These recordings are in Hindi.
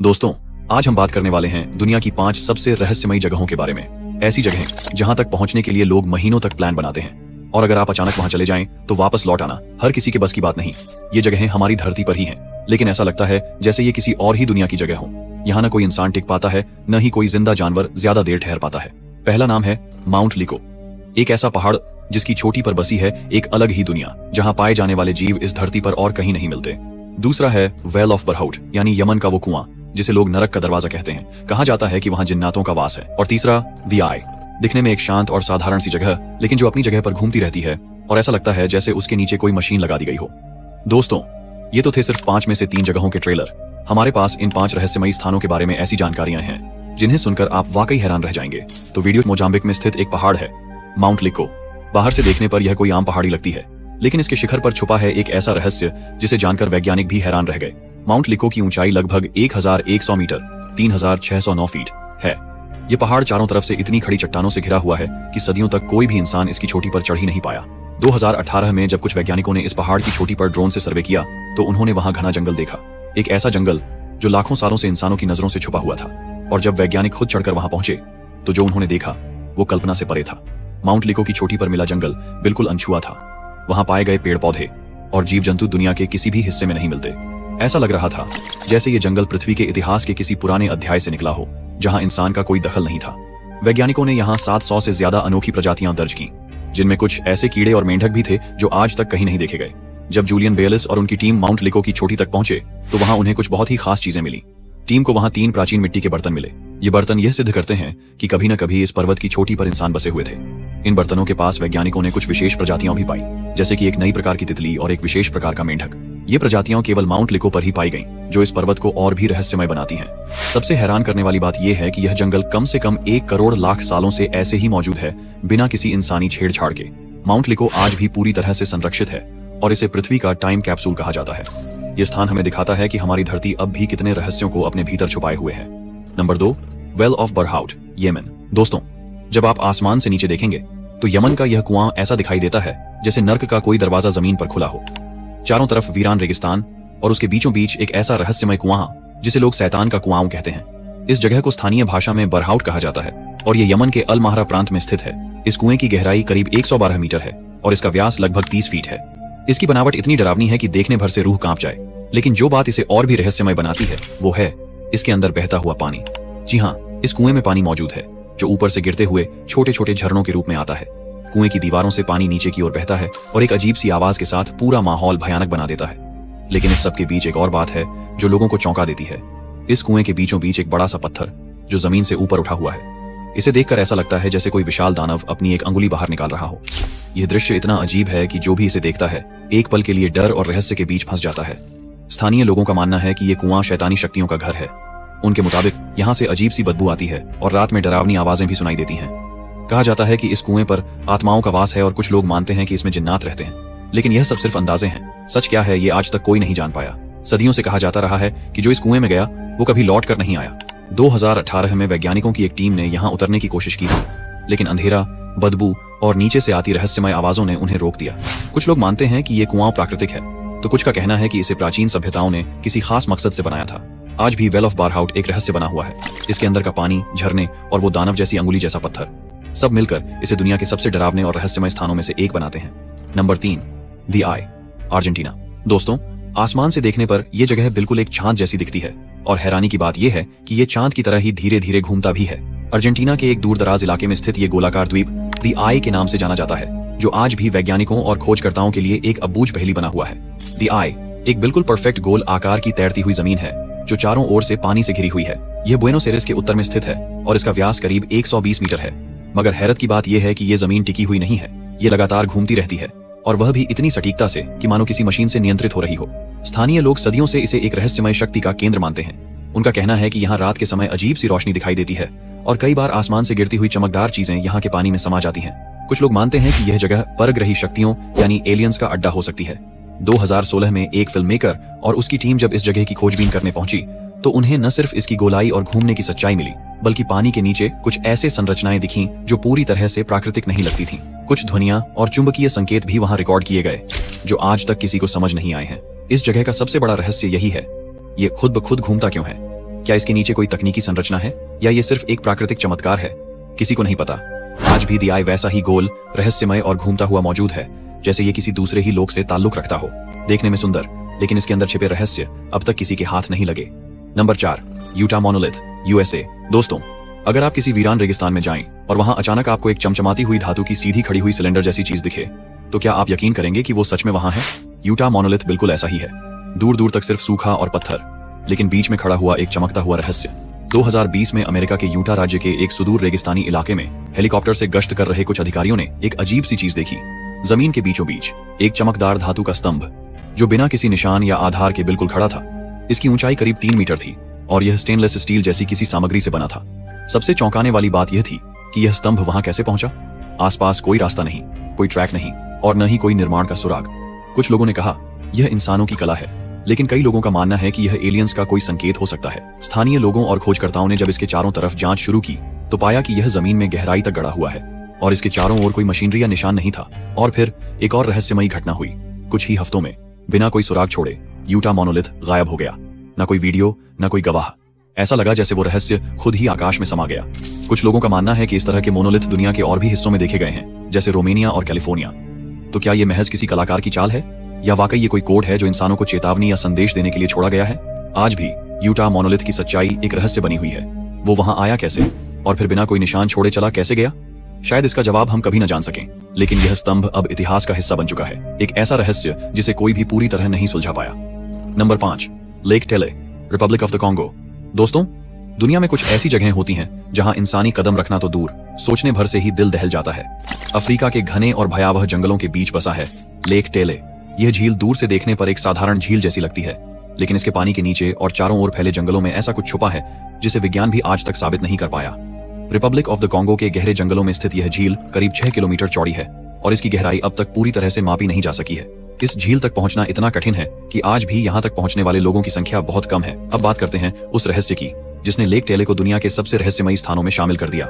दोस्तों, आज हम बात करने वाले हैं दुनिया की 5 सबसे रहस्यमयी जगहों के बारे में। ऐसी जगहें जहां तक पहुंचने के लिए लोग महीनों तक प्लान बनाते हैं और अगर आप अचानक वहां चले जाएं तो वापस लौट आना हर किसी के बस की बात नहीं। ये जगहें हमारी धरती पर ही हैं, लेकिन ऐसा लगता है जैसे ये किसी और ही दुनिया की जगह हो। यहाँ न कोई इंसान टिक पाता है, न ही कोई जिंदा जानवर ज्यादा देर ठहर पाता है। पहला नाम है माउंट लिको, एक ऐसा पहाड़ जिसकी चोटी पर बसी है एक अलग ही दुनिया, जहां पाए जाने वाले जीव इस धरती पर और कहीं नहीं मिलते। दूसरा है वेल ऑफ बरहाउट, यानी यमन का वो कुआं जिसे लोग नरक का दरवाजा कहते हैं। कहा जाता है कि वहां जिन्नातों का वास है। और तीसरा द आई, दिखने में एक शांत और साधारण सी जगह, लेकिन जो अपनी जगह पर घूमती रहती है और ऐसा लगता है जैसे उसके नीचे कोई मशीन लगा दी गई हो। दोस्तों, ये तो थे सिर्फ 5 में से 3 जगहों के ट्रेलर। हमारे पास इन 5 रहस्यमयी स्थानों के बारे में ऐसी जानकारियां हैं जिन्हें सुनकर आप वाकई हैरान रह जाएंगे। तो वीडियो मोजाम्बिक में स्थित एक पहाड़ है माउंट लिको। बाहर से देखने पर यह कोई आम पहाड़ी लगती है, लेकिन इसके शिखर पर छुपा है एक ऐसा रहस्य जिसे जानकर वैज्ञानिक भी हैरान रह गए। माउंट लिको की ऊंचाई लगभग 1100 मीटर 3609 फीट है। यह पहाड़ चारों तरफ से इतनी खड़ी चट्टानों से घिरा हुआ है कि सदियों तक कोई भी इंसान इसकी चोटी पर चढ़ ही नहीं पाया। 2018 में जब कुछ वैज्ञानिकों ने इस पहाड़ की चोटी पर ड्रोन से सर्वे किया तो उन्होंने वहां घना जंगल देखा, एक ऐसा जंगल जो लाखों सालों से इंसानों की नजरों से छुपा हुआ था। और जब वैज्ञानिक खुद चढ़कर वहां पहुंचे तो जो उन्होंने देखा वो कल्पना से परे था। माउंट लिको की चोटी पर मिला जंगल बिल्कुल अनछुआ था। वहां पाए गए पेड़ पौधे और जीव जंतु दुनिया के किसी भी हिस्से में नहीं मिलते। ऐसा लग रहा था जैसे ये जंगल पृथ्वी के इतिहास के किसी पुराने अध्याय से निकला हो, जहां इंसान का कोई दखल नहीं था। वैज्ञानिकों ने यहाँ 700 से ज्यादा अनोखी प्रजातियां दर्ज की, जिनमें कुछ ऐसे कीड़े और मेंढक भी थे जो आज तक कहीं नहीं देखे गए। जब जूलियन बेलिस और उनकी टीम माउंट लिको की चोटी तक पहुंचे तो वहां उन्हें कुछ बहुत ही खास चीजें मिली। टीम को वहां 3 प्राचीन मिट्टी के बर्तन मिले। ये बर्तन यह सिद्ध करते हैं कि कभी न कभी इस पर्वत की चोटी पर इंसान बसे हुए थे। इन बर्तनों के पास वैज्ञानिकों ने कुछ विशेष प्रजातियां भी पाई, जैसे कि एक नई प्रकार की तितली और एक विशेष प्रकार का मेंढक। ये प्रजातियां केवल माउंट लिको पर ही पाई गईं, जो इस पर्वत को और भी रहस्यमय बनाती हैं। सबसे हैरान करने वाली बात यह है कि यह जंगल कम से कम 1 करोड़ लाख सालों से ऐसे ही मौजूद है, बिना किसी इंसानी छेड़छाड़ के। माउंट लिको आज भी पूरी तरह से संरक्षित है और इसे पृथ्वी का टाइम कैप्सूल कहा जाता है। यह स्थान हमें दिखाता है कि हमारी धरती अब भी कितने रहस्यों को अपने भीतर छुपाए हुए है। Number 2, well of Barhout, Yemen. दोस्तों, जब आप आसमान से नीचे देखेंगे तो यमन का यह कुआं ऐसा दिखाई देता है जैसे नर्क का कोई दरवाजा जमीन पर खुला हो। चारों तरफ वीरान रेगिस्तान और उसके बीचों बीच एक ऐसा रहस्यमय कुआं जिसे लोग शैतान का कुआं कहते हैं। इस जगह को स्थानीय भाषा में बरहाउट कहा जाता है और ये यमन के अल महरा प्रांत में स्थित है। इस कुएं की गहराई करीब 112 मीटर है और इसका व्यास लगभग 30 फीट है। इसकी बनावट इतनी डरावनी है कि देखने भर से रूह कांप जाए, लेकिन जो बात इसे और भी रहस्यमय बनाती है वो है इसके अंदर बहता हुआ पानी। जी हाँ, इस कुएं में पानी मौजूद है जो ऊपर से गिरते हुए छोटे छोटे झरनों के रूप में आता है। कुएं की दीवारों से पानी नीचे की ओर बहता है और एक अजीब सी आवाज के साथ पूरा माहौल भयानक बना देता है। लेकिन इस सब के बीच एक और बात है जो लोगों को चौंका देती है। इस कुएं के बीचों बीच एक बड़ा सा पत्थर जो जमीन से ऊपर उठा हुआ है। इसे देखकर ऐसा लगता है जैसे कोई विशाल दानव अपनी एक अंगुली बाहर निकाल रहा हो। यह दृश्य इतना अजीब है कि जो भी इसे देखता है एक पल के लिए डर और रहस्य के बीच फंस जाता है। स्थानीय लोगों का मानना है कि यह कुआं शैतानी शक्तियों का घर है। उनके मुताबिक यहाँ से अजीब सी बदबू आती है और रात में डरावनी आवाजें भी सुनाई देती हैं। कहा जाता है कि इस कुएं पर आत्माओं का वास है और कुछ लोग मानते हैं कि इसमें जिन्नात रहते हैं, लेकिन यह सब सिर्फ अंदाजे हैं। सच क्या है ये आज तक कोई नहीं जान पाया। सदियों से कहा जाता रहा है कि जो इस कुएं में गया वो कभी लौट कर नहीं आया। 2018 में वैज्ञानिकों की एक टीम ने यहाँ उतरने की कोशिश की थी, लेकिन अंधेरा, बदबू और नीचे से आती रहस्यमय आवाजों ने उन्हें रोक दिया। कुछ लोग मानते हैं कि ये कुआं प्राकृतिक है, तो कुछ का कहना है कि इसे प्राचीन सभ्यताओं ने किसी खास मकसद से बनाया था। आज भी वेल ऑफ बरहाउट एक रहस्य बना हुआ है। इसके अंदर का पानी, झरने और वो दानव जैसी अंगुली जैसा पत्थर, सब मिलकर इसे दुनिया के सबसे डरावने और रहस्यमय स्थानों में से एक बनाते हैं। Number 3, the I, Argentina. दोस्तों, आसमान से देखने पर यह जगह बिल्कुल एक चांद जैसी दिखती है और हैरानी की बात यह है कि यह चांद की तरह ही धीरे धीरे घूमता भी है। अर्जेंटीना के एक दूर दराज इलाके में स्थित ये गोलाकार द्वीप द आई के नाम से जाना जाता है, जो आज भी वैज्ञानिकों और खोजकर्ताओं के लिए एक अबूझ पहेली बना हुआ है। द आई एक बिल्कुल परफेक्ट गोल आकार की तैरती हुई जमीन है जो चारों ओर से पानी से घिरी हुई है। यह बुएनोस एयर्स के उत्तर में स्थित है और इसका व्यास करीब 120 मीटर है। मगर हैरत की बात यह है कि यह जमीन टिकी हुई नहीं है। ये लगातार घूमती रहती है और वह भी इतनी सटीकता से कि मानो किसी मशीन से नियंत्रित हो रही हो। स्थानीय लोग सदियों से इसे एक रहस्यमय शक्ति का केंद्र मानते हैं। उनका कहना है कि यहाँ रात के समय अजीब सी रोशनी दिखाई देती है और कई बार आसमान से गिरती हुई चमकदार चीजें यहाँ के पानी में समा जाती हैं। कुछ लोग मानते हैं कि यह जगह परग्रही शक्तियों यानी एलियंस का अड्डा हो सकती है। 2016 में एक फिल्म मेकर और उसकी टीम जब इस जगह की खोजबीन करने पहुंची तो उन्हें न सिर्फ इसकी गोलाई और घूमने की सच्चाई मिली, बल्कि पानी के नीचे कुछ ऐसे संरचनाएं दिखीं जो पूरी तरह से प्राकृतिक नहीं लगती थीं। कुछ ध्वनियां और चुंबकीय संकेत भी वहां रिकॉर्ड किए गए जो आज तक किसी को समझ नहीं आए हैं। इस जगह का सबसे बड़ा रहस्य यही है, ये खुद ब खुद घूमता क्यों है। क्या इसके नीचे कोई तकनीकी संरचना है या ये सिर्फ एक प्राकृतिक चमत्कार है? किसी को नहीं पता। आज भी द आई वैसा ही गोल, रहस्यमय और घूमता हुआ मौजूद है जैसे ये किसी दूसरे ही लोक से ताल्लुक रखता हो। देखने में सुंदर, लेकिन इसके अंदर छिपे रहस्य अब तक किसी के हाथ नहीं लगे। Number 4, Utah monolith, USA. दोस्तों, अगर आप किसी वीरान रेगिस्तान में जाएं और वहां अचानक आपको एक चमचमाती हुई धातु की सीधी खड़ी हुई सिलेंडर जैसी चीज दिखे, तो क्या आप यकीन करेंगे कि वो सच में वहां है? यूटा मोनोलिथ बिल्कुल ऐसा ही है। दूर दूर तक सिर्फ सूखा और पत्थर, लेकिन बीच में खड़ा हुआ एक चमकता हुआ रहस्य। 2020 में अमेरिका के यूटा राज्य के एक सुदूर रेगिस्तानी इलाके में हेलीकॉप्टर से गश्त कर रहे कुछ अधिकारियों ने एक अजीब सी चीज देखी। जमीन के बीचों बीच एक चमकदार धातु का स्तंभ, जो बिना किसी निशान या आधार के बिल्कुल खड़ा था। इसकी ऊंचाई करीब 3 मीटर थी और यह स्टेनलेस स्टील जैसी किसी सामग्री से बना था। सबसे चौंकाने वाली बात यह थी कि यह स्तंभ वहां कैसे पहुंचा। आसपास कोई रास्ता नहीं, कोई ट्रैक नहीं और न ही कोई निर्माण का सुराग। कुछ लोगों ने कहा यह इंसानों की कला है, लेकिन कई लोगों का मानना है कि यह एलियंस का कोई संकेत हो सकता है। स्थानीय लोगों और खोजकर्ताओं ने जब इसके चारों तरफ जांच शुरू की तो पाया कि यह जमीन में गहराई तक गड़ा हुआ है और इसके चारों ओर कोई मशीनरी या निशान नहीं था। और फिर एक और रहस्यमयी घटना हुई। कुछ ही हफ्तों में बिना कोई सुराग छोड़े यूटा मोनोलिथ गायब हो गया। न कोई वीडियो, न कोई गवाह। ऐसा लगा जैसे वो रहस्य खुद ही आकाश में समा गया। कुछ लोगों का मानना है कि इस तरह के मोनोलिथ दुनिया के और भी हिस्सों में देखे गए हैं, जैसे रोमानिया और कैलिफोर्निया। तो क्या ये महज किसी कलाकार की चाल है या वाकई ये कोई कोड है जो इंसानों को चेतावनी या संदेश देने के लिए छोड़ा गया है? आज भी यूटा मोनोलिथ की सच्चाई एक रहस्य बनी हुई है। वो वहां आया कैसे और फिर बिना कोई निशान छोड़े चला कैसे गया? शायद इसका जवाब हम कभी न जान सकें, लेकिन यह स्तंभ अब इतिहास का हिस्सा बन चुका है। एक ऐसा रहस्य जिसे कोई भी पूरी तरह नहीं सुलझा पाया। Number 5, lake tele, Republic of the Congo. दोस्तों, दुनिया में कुछ ऐसी जगहें होती हैं जहां इंसानी कदम रखना तो दूर, सोचने भर से ही दिल दहल जाता है। अफ्रीका के घने और भयावह जंगलों के बीच बसा है लेक टेले। यह झील दूर से देखने पर एक साधारण झील जैसी लगती है, लेकिन इसके पानी के नीचे और चारों ओर फैले जंगलों में ऐसा कुछ छुपा है जिसे विज्ञान भी आज तक साबित नहीं कर पाया। रिपब्लिक ऑफ द कॉन्गो के गहरे जंगलों में स्थित यह झील करीब 6 किलोमीटर चौड़ी है और इसकी गहराई अब तक पूरी तरह से मापी नहीं जा सकी है। इस झील तक पहुंचना इतना कठिन है कि आज भी यहां तक पहुंचने वाले लोगों की संख्या बहुत कम है। अब बात करते हैं उस रहस्य की जिसने लेक टेले को दुनिया के सबसे रहस्यमयी स्थानों में शामिल कर दिया।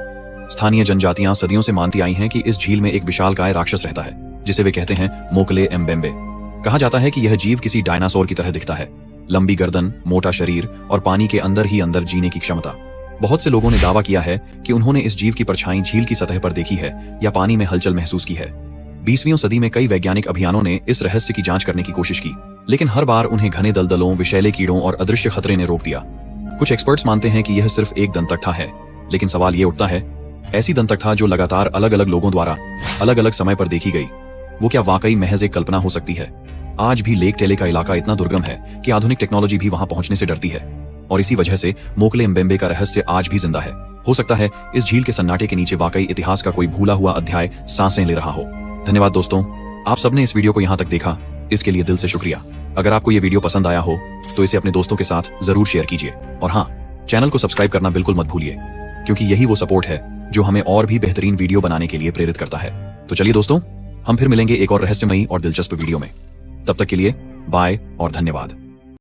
स्थानीय जनजातियां सदियों से मानती आई हैं कि इस झील में एक विशालकाय राक्षस रहता है जिसे वे कहते हैं मोकले एम्बेम्बे। कहा जाता है कि यह जीव किसी डायनासोर की तरह दिखता है। लंबी गर्दन, मोटा शरीर और पानी के अंदर ही अंदर जीने की क्षमता। बहुत से लोगों ने दावा किया है कि उन्होंने इस जीव की परछाई झील की सतह पर देखी है या पानी में हलचल महसूस की है। 20वीं सदी में कई वैज्ञानिक अभियानों ने इस रहस्य की जांच करने की कोशिश की, लेकिन हर बार उन्हें घने दलदलों, विषैले कीड़ों और अदृश्य खतरे ने रोक दिया। कुछ एक्सपर्ट्स मानते हैं कि यह सिर्फ एक दंतकथा है, लेकिन सवाल ये उठता है, ऐसी दंतकथा जो लगातार अलग अलग लोगों द्वारा अलग अलग समय पर देखी गई, वो क्या वाकई महज एक कल्पना हो सकती है? आज भी लेक टेले का इलाका इतना दुर्गम है कि आधुनिक टेक्नोलॉजी भी वहां पहुंचने से डरती है और इसी वजह से मोकले एम्बेम्बे का रहस्य आज भी जिंदा है। हो सकता है इस झील के सन्नाटे के नीचे वाकई इतिहास का कोई भूला हुआ अध्याय सांसें ले रहा हो। धन्यवाद दोस्तों, आप सबने इस वीडियो को यहाँ तक देखा, इसके लिए दिल से शुक्रिया। अगर आपको ये वीडियो पसंद आया हो तो इसे अपने दोस्तों के साथ जरूर शेयर कीजिए और हाँ, चैनल को सब्सक्राइब करना बिल्कुल मत भूलिए, क्योंकि यही वो सपोर्ट है जो हमें और भी बेहतरीन वीडियो बनाने के लिए प्रेरित करता है। तो चलिए दोस्तों, हम फिर मिलेंगे एक और रहस्यमयी और दिलचस्प वीडियो में। तब तक के लिए बाय और धन्यवाद।